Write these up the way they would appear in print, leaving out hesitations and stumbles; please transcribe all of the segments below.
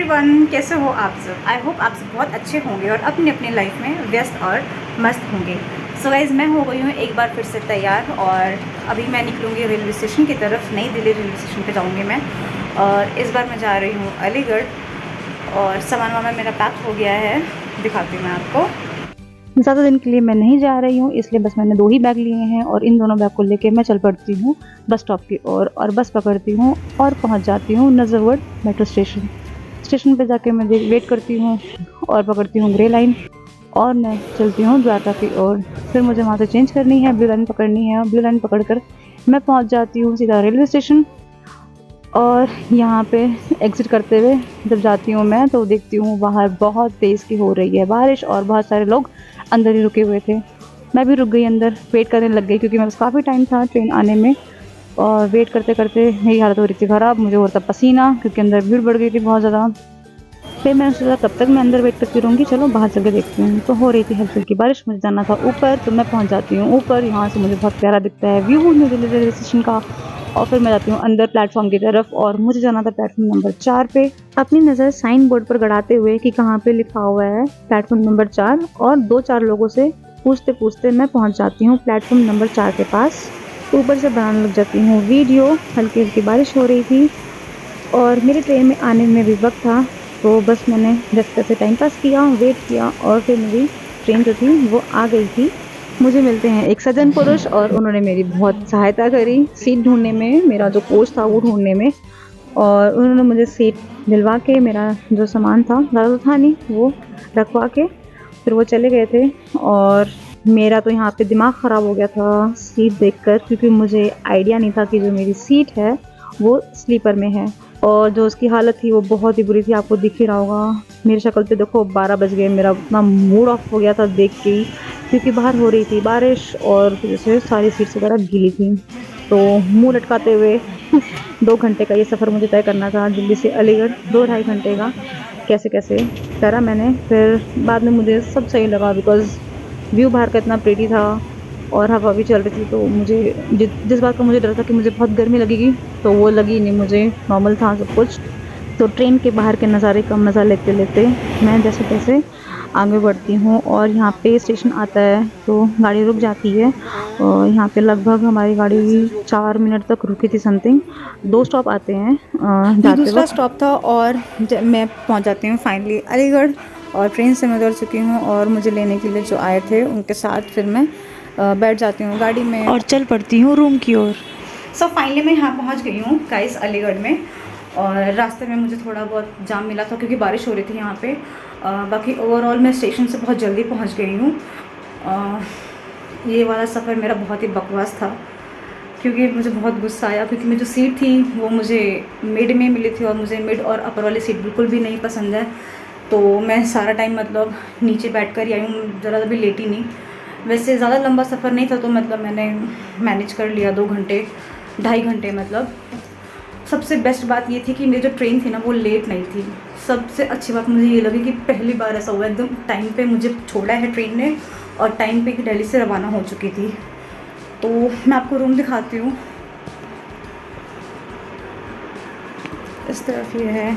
Everyone, कैसे हो आप सब। आई होप आप सब बहुत अच्छे होंगे और अपनी अपनी लाइफ में व्यस्त और मस्त होंगे। सो गाइज, मैं हो गई हूँ एक बार फिर से तैयार और अभी मैं निकलूँगी रेलवे स्टेशन की तरफ। नई दिल्ली रेलवे स्टेशन पे जाऊँगी मैं और इस बार मैं जा रही हूँ अलीगढ़ और सामान वामान मेरा पैक हो गया है, दिखाती हूँ मैं आपको। ज़्यादा दिन के लिए मैं नहीं जा रही हूँ, इसलिए बस मैंने 2 ही बैग लिए हैं और इन दोनों बैग को लेके मैं चल पड़ती हूँ बस स्टॉप की ओर और बस पकड़ती हूँ और पहुँच जाती हूँ नज़रवड मेट्रो स्टेशन। स्टेशन पे जाके मैं वेट करती हूँ और पकड़ती हूँ ग्रे लाइन और मैं चलती हूँ द्वारका की ओर। फिर मुझे वहाँ से चेंज करनी है, ब्लू लाइन पकड़नी है और ब्लू लाइन पकड़ कर मैं पहुँच जाती हूँ सीधा रेलवे स्टेशन। और यहाँ पे एग्ज़िट करते हुए जब जाती हूँ मैं तो देखती हूँ बाहर बहुत तेज़ की हो रही है बारिश और बहुत सारे लोग अंदर ही रुके हुए थे। मैं भी रुक गई अंदर, वेट करने लग गई क्योंकि मेरे पास काफ़ी टाइम था ट्रेन आने में और वेट करते करते मेरी हालत हो रही थी ख़राब। मुझे हो रहा था पसीना क्योंकि अंदर भीड़ बढ़ गई थी बहुत ज़्यादा। फिर मैंने सोचा कब तक मैं अंदर वेट करती रहूँगी, चलो बाहर चल के देखती हूँ। तो हो रही थी हल्की हल्की बारिश, मुझे जाना था ऊपर तो मैं पहुँच जाती हूँ ऊपर। यहाँ से मुझे बहुत प्यारा दिखता है view new Delhi railway station का। और फिर मैं जाती हूँ अंदर प्लेटफॉर्म की तरफ और मुझे जाना था प्लेटफॉर्म नंबर 4 पे। अपनी नज़र साइन बोर्ड पर गड़ाते हुए कि कहाँ पे लिखा हुआ है प्लेटफॉर्म नंबर 4 और 2-4 लोगों से पूछते पूछते मैं पहुँच जाती हूँ प्लेटफॉर्म नंबर 4 के पास। ऊपर से बनाने लग जाती हूँ वीडियो। हल्की हल्की बारिश हो रही थी और मेरी ट्रेन में आने में भी वक्त था, तो बस मैंने जैसे तैसे टाइम पास किया, वेट किया और फिर मेरी ट्रेन जो थी वो आ गई थी। मुझे मिलते हैं एक सज्जन पुरुष और उन्होंने मेरी बहुत सहायता करी सीट ढूंढने में, मेरा जो कोच था वो ढूंढने में। और उन्होंने मुझे सीट दिलवा के मेरा जो सामान था, ज़्यादा तो था नहीं, वो रखवा के फिर वो चले गए थे। और मेरा तो यहाँ पे दिमाग ख़राब हो गया था सीट देखकर, क्योंकि मुझे आइडिया नहीं था कि जो मेरी सीट है वो स्लीपर में है और जो उसकी हालत थी वो बहुत ही बुरी थी। आपको दिख ही रहा होगा मेरी शक्ल पे, देखो 12 बज गए, मेरा इतना मूड ऑफ हो गया था देख के ही, क्योंकि बाहर हो रही थी बारिश और जैसे सारी सीट्स वगैरह गीली थी। तो मुंह लटकाते हुए 2 घंटे का ये सफ़र मुझे तय करना था दिल्ली से अलीगढ़, 2-2.5 घंटे का। कैसे कैसे करा मैंने, फिर बाद में मुझे सब सही लगा बिकॉज़ व्यू बाहर का इतना प्रीटी था और हवा भी चल रही थी। तो मुझे जिस बात का मुझे डर था कि मुझे बहुत गर्मी लगेगी, तो वो लगी नहीं, मुझे नॉर्मल था सब कुछ। तो ट्रेन के बाहर के नज़ारे का मज़ा लेते लेते मैं जैसे तैसे आगे बढ़ती हूँ और यहाँ पे स्टेशन आता है तो गाड़ी रुक जाती है और यहाँ पे लगभग हमारी गाड़ी 4 मिनट तक रुकी थी समथिंग। 2 स्टॉप आते हैं ये जाते दूसरा वक्त। स्टॉप था और मैं पहुंच जाती हूँ फाइनली अलीगढ़ और ट्रेन से मैं उतर चुकी हूँ और मुझे लेने के लिए जो आए थे उनके साथ फिर मैं बैठ जाती हूँ गाड़ी में और चल पड़ती हूँ रूम की ओर। सो फाइनली मैं यहाँ पहुँच गई हूँ गाइस अलीगढ़ में। और रास्ते में मुझे थोड़ा बहुत जाम मिला था क्योंकि बारिश हो रही थी यहाँ पे। बाकी ओवरऑल मैं स्टेशन से बहुत जल्दी पहुँच गई हूँ। ये वाला सफ़र मेरा बहुत ही बकवास था क्योंकि मुझे बहुत गुस्सा आया क्योंकि मेरी जो सीट थी वो मुझे मिड में मिली थी और मुझे मिड और अपर वाली सीट बिल्कुल भी नहीं पसंद है। तो मैं सारा टाइम मतलब नीचे बैठ कर ही आई हूँ, ज़रा भी लेटी नहीं। वैसे ज़्यादा लंबा सफ़र नहीं था तो मतलब मैंने मैनेज कर लिया 2 घंटे 2.5 घंटे मतलब। सबसे बेस्ट बात ये थी कि मेरी जो ट्रेन थी ना वो लेट नहीं थी। सबसे अच्छी बात मुझे ये लगी कि पहली बार ऐसा हुआ एकदम टाइम पे मुझे छोड़ा है ट्रेन ने और टाइम पे दिल्ली से रवाना हो चुकी थी। तो मैं आपको रूम दिखाती हूँ, इस तरफ ये है।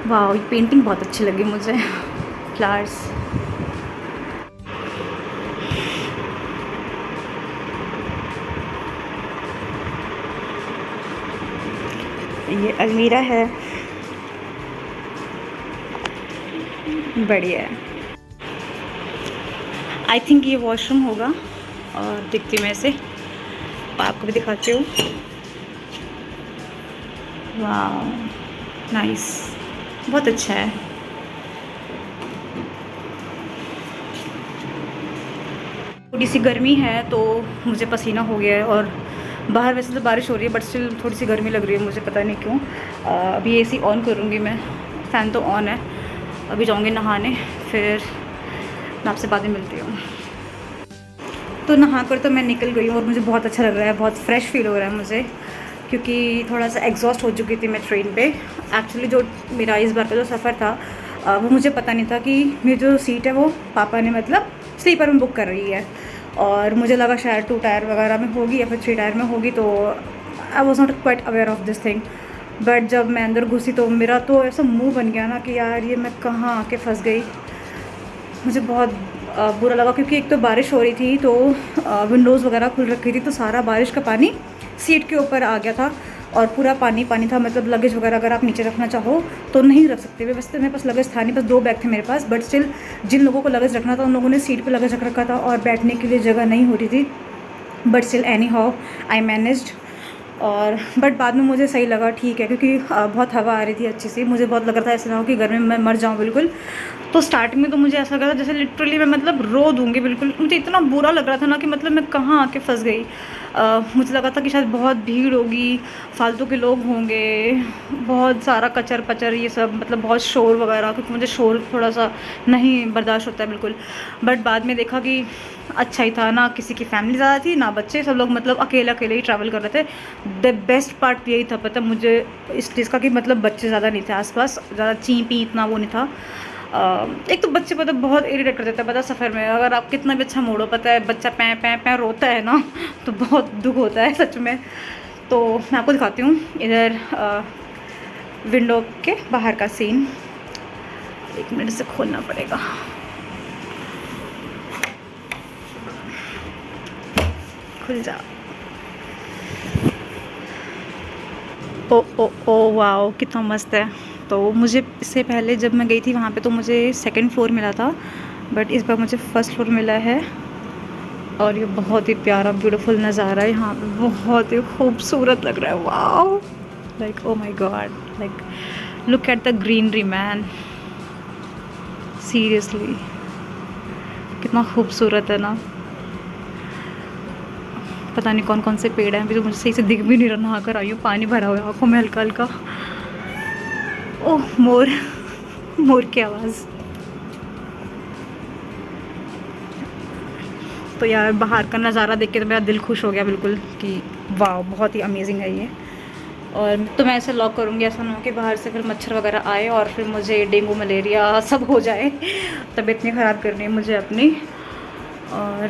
वाह, ये पेंटिंग बहुत अच्छी लगी मुझे, फ्लावर्स। ये अलमीरा है, बढ़िया है। आई थिंक ये वॉशरूम होगा और दिखती हूँ मैं इसे, आपको भी दिखाती हूँ। वाह नाइस, बहुत अच्छा है। थोड़ी सी गर्मी है तो मुझे पसीना हो गया है और बाहर वैसे तो बारिश हो रही है बट स्टिल थोड़ी सी गर्मी लग रही है मुझे, पता नहीं क्यों। अभी एसी ऑन करूँगी मैं, फ़ैन तो ऑन है। अभी जाऊँगी नहाने, फिर मैं आपसे बाद में मिलती हूँ। तो नहा कर तो मैं निकल गई हूँ और मुझे बहुत अच्छा लग रहा है, बहुत फ्रेश फील हो रहा है मुझे, क्योंकि थोड़ा सा एग्जॉस्ट हो चुकी थी मैं ट्रेन पे। एक्चुअली जो मेरा इस बार का जो सफ़र था वो मुझे पता नहीं था कि मेरी जो सीट है वो पापा ने मतलब स्लीपर में बुक कर रही है और मुझे लगा शायद 2 टायर वगैरह में होगी या फिर 3 टायर में होगी। तो I was not quite aware of this thing. But जब मैं अंदर घुसी तो मेरा तो ऐसा मुंह बन गया ना कि यार ये मैं कहाँ आके फंस गई। मुझे बहुत बुरा लगा, क्योंकि एक तो बारिश हो रही थी तो विंडोज़ वगैरह खुल रखी थी, तो सारा बारिश का पानी सीट के ऊपर आ गया था और पूरा पानी पानी था। मतलब लगेज वगैरह अगर आप नीचे रखना चाहो तो नहीं रख सकते। वैसे मेरे पास लगेज था नहीं, बस 2 बैग थे मेरे पास, बट स्टिल जिन लोगों को लगेज रखना था उन लोगों ने सीट पे लगेज रख रखा था और बैठने के लिए जगह नहीं हो रही थी। But still any how I managed. और बट बाद में मुझे सही लगा, ठीक है, क्योंकि बहुत हवा आ रही थी अच्छी सी। मुझे बहुत लग रहा था ऐसा ना हो कि गर्मी में मैं मर जाऊँ बिल्कुल। तो स्टार्टिंग में तो मुझे ऐसा लग रहा था जैसे लिटरली मैं मतलब रो दूँगी बिल्कुल। मुझे इतना बुरा लग रहा था ना कि मतलब मैं कहाँ आके फंस गई। मुझे लगा था कि शायद बहुत भीड़ होगी, फालतू के लोग होंगे, बहुत सारा कचर पचर ये सब, मतलब बहुत शोर वगैरह, क्योंकि मुझे शोर थोड़ा सा नहीं बर्दाश्त होता है बिल्कुल। बट बाद में देखा कि अच्छा ही था, ना किसी की फैमिली ज़्यादा थी ना बच्चे, सब लोग मतलब अकेले अकेले ही ट्रैवल कर रहे थे। द बेस्ट पार्ट यही था पता मुझे इस चीज़ का कि मतलब बच्चे ज़्यादा नहीं थे आसपास, ज़्यादा ची पी इतना वो नहीं था। एक तो बच्चे पता बहुत इरिटेट कर देता है पता सफ़र में, अगर आप कितना भी अच्छा मोड़ो पता है बच्चा पैं पैं पैं रोता है ना तो बहुत दुख होता है सच में। तो मैं आपको दिखाती हूँ इधर विंडो के बाहर का सीन। 1 मिनट से खोलना पड़ेगा। खुल जा। ओ ओ ओ वाओ कितना मस्त है। तो मुझे इससे पहले जब मैं गई थी वहाँ पे तो मुझे 2nd फ्लोर मिला था, बट इस बार मुझे 1st फ्लोर मिला है। और ये बहुत ही प्यारा ब्यूटीफुल नज़ारा है यहाँ पे, बहुत ही खूबसूरत लग रहा है। Wow like oh my God, like look at the greenery man, seriously कितना खूबसूरत है ना। पता नहीं कौन कौन से पेड़ हैं, अभी तो मुझे सही से दिख भी नहीं रहा, नहा कर आई हूँ, पानी भरा हुआ है आँखों में हल्का हल्का। ओह मोर, मोर की आवाज़। तो यार बाहर का नज़ारा देख के तो मेरा दिल खुश हो गया बिल्कुल कि वाह बहुत ही अमेजिंग है ये। और तो मैं ऐसे लॉक करूँगी, ऐसा ना हो कि बाहर से फिर मच्छर वगैरह आए और फिर मुझे डेंगू मलेरिया सब हो जाए। तबीयत नहीं ख़राब करनी है मुझे अपनी। और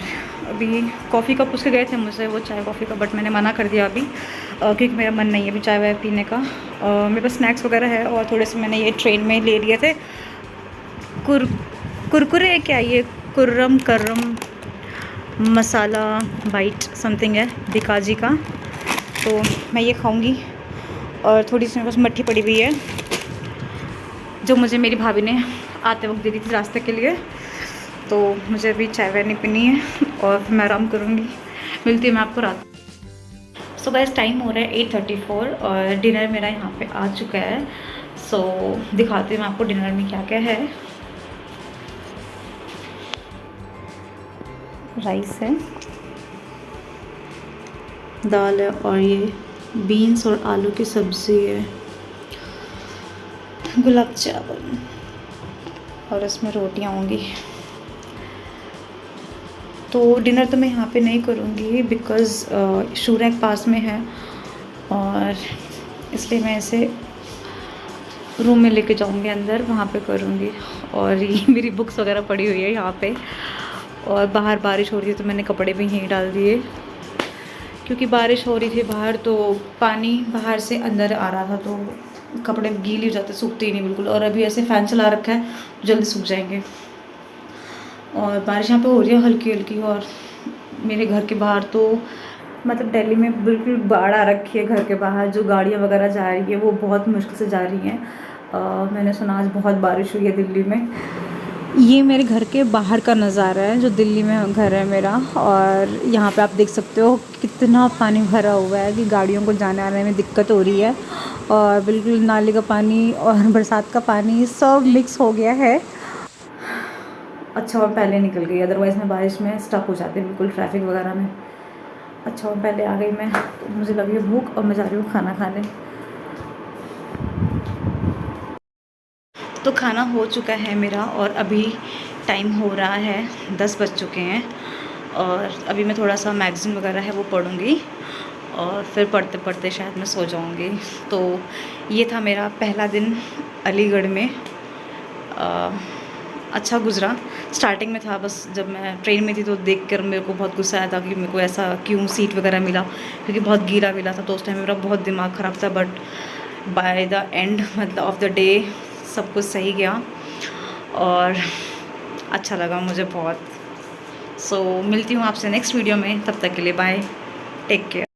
अभी कॉफ़ी कप पूछ के गए थे मुझसे वो चाय कॉफ़ी का, बट मैंने मना कर दिया अभी क्योंकि मेरा मन नहीं है अभी चाय वाय पीने का। मेरे पास स्नैक्स वगैरह है और थोड़े से मैंने ये ट्रेन में ले लिए थे कुरकुरे, क्या ये कुर्रम करम मसाला बाइट समथिंग है बिकाजी का, तो मैं ये खाऊंगी। और थोड़ी सी मेरे पास मट्ठी पड़ी हुई है जो मुझे मेरी भाभी ने आते वक्त दे दी थी रास्ते के लिए। तो मुझे अभी चाय वाय नहीं पीनी है और फिर मैं आराम करूँगी। मिलती है मैं आपको रात। सो गाइस टाइम हो रहा है 8:34 और डिनर मेरा यहाँ पे आ चुका है। सो दिखाती हूँ मैं आपको डिनर में क्या क्या है। राइस है, दाल है और ये बीन्स और आलू की सब्ज़ी है, गुलाब चावल और इसमें रोटियां होंगी। तो डिनर तो मैं यहाँ पे नहीं करूँगी बिकॉज़ शूरैक पास में है और इसलिए मैं इसे रूम में लेके जाऊँगी अंदर, वहाँ पे करूँगी। और ये मेरी बुक्स वगैरह पड़ी हुई है यहाँ पे। और बाहर बारिश हो रही है तो मैंने कपड़े भी यहीं डाल दिए क्योंकि बारिश हो रही थी बाहर, तो पानी बाहर से अंदर आ रहा था तो कपड़े गीले हो जाते, सूखते ही नहीं बिल्कुल। और अभी ऐसे फ़ैन चला रखा है तो जल्दी सूख जाएंगे। और बारिश यहाँ पे हो रही है हल्की हल्की। और मेरे घर के बाहर तो मतलब दिल्ली में बिल्कुल बाढ़ आ रखी है। घर के बाहर जो गाड़ियाँ वगैरह जा रही है वो बहुत मुश्किल से जा रही हैं। मैंने सुना आज बहुत बारिश हुई है दिल्ली में। ये मेरे घर के बाहर का नज़ारा है जो दिल्ली में घर है मेरा। और यहाँ पे आप देख सकते हो कितना पानी भरा हुआ है कि गाड़ियों को जाने आने में दिक्कत हो रही है। और बिल्कुल नाले का पानी और बरसात का पानी सब मिक्स हो गया है। अच्छा और पहले निकल गई, अदरवाइज़ मैं बारिश में स्टक हो जाती बिल्कुल ट्रैफिक वगैरह में। अच्छा और पहले आ गई मैं, तो मुझे लगी है भूख और मैं जा रही हूँ खाना खाने। तो खाना हो चुका है मेरा और अभी टाइम हो रहा है 10 बज चुके हैं। और अभी मैं थोड़ा सा मैगज़ीन वगैरह है वो पढ़ूँगी और फिर पढ़ते पढ़ते शायद मैं सो जाऊँगी। तो ये था मेरा पहला दिन अलीगढ़ में। अच्छा गुज़रा, स्टार्टिंग में था, बस जब मैं ट्रेन में थी तो देखकर मेरे को बहुत गुस्सा आया था कि मेरे को ऐसा क्यों सीट वगैरह मिला, क्योंकि बहुत गीला मिला था। तो उस टाइम मेरा बहुत दिमाग ख़राब था, बट बाय द एंड मतलब ऑफ द डे सब कुछ सही गया और अच्छा लगा मुझे बहुत। सो मिलती हूँ आपसे नेक्स्ट वीडियो में, तब तक के लिए बाय, टेक केयर।